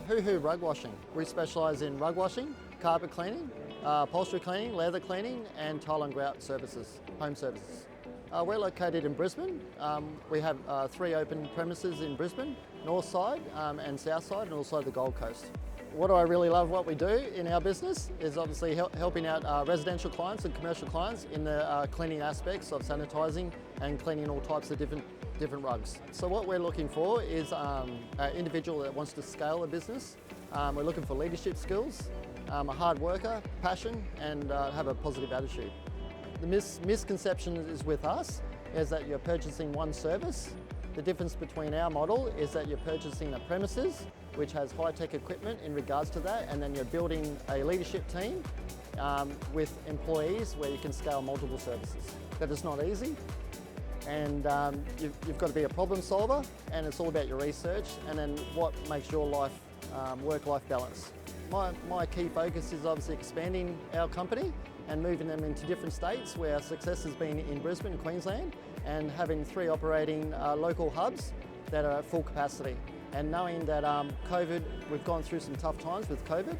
Hoo Rug Washing. We specialise in rug washing, carpet cleaning, upholstery cleaning, leather cleaning and tile and grout services, home services. We're located in Brisbane. We have 3 open premises in Brisbane, north side and south side, and also the Gold Coast. What I really love what we do in our business is obviously helping out residential clients and commercial clients in the cleaning aspects of sanitising and cleaning all types of different rugs. So what we're looking for is an individual that wants to scale a business. We're looking for leadership skills, a hard worker, passion, and have a positive attitude. The misconception is with us is that you're purchasing one service. The difference between our model is that you're purchasing a premises which has high-tech equipment in regards to that, and then you're building a leadership team with employees where you can scale multiple services. That is not easy, and you've got to be a problem solver, and it's all about your research and then what makes your life work-life balance. My key focus is obviously expanding our company and moving them into different states where our success has been in Brisbane, Queensland, and having 3 operating local hubs that are at full capacity. And knowing that COVID, we've gone through some tough times with COVID.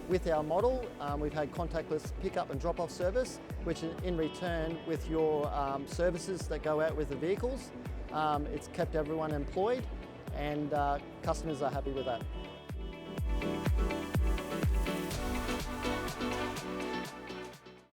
With our model, we've had contactless pick-up and drop-off service, which in return with your services that go out with the vehicles, it's kept everyone employed, and customers are happy with that.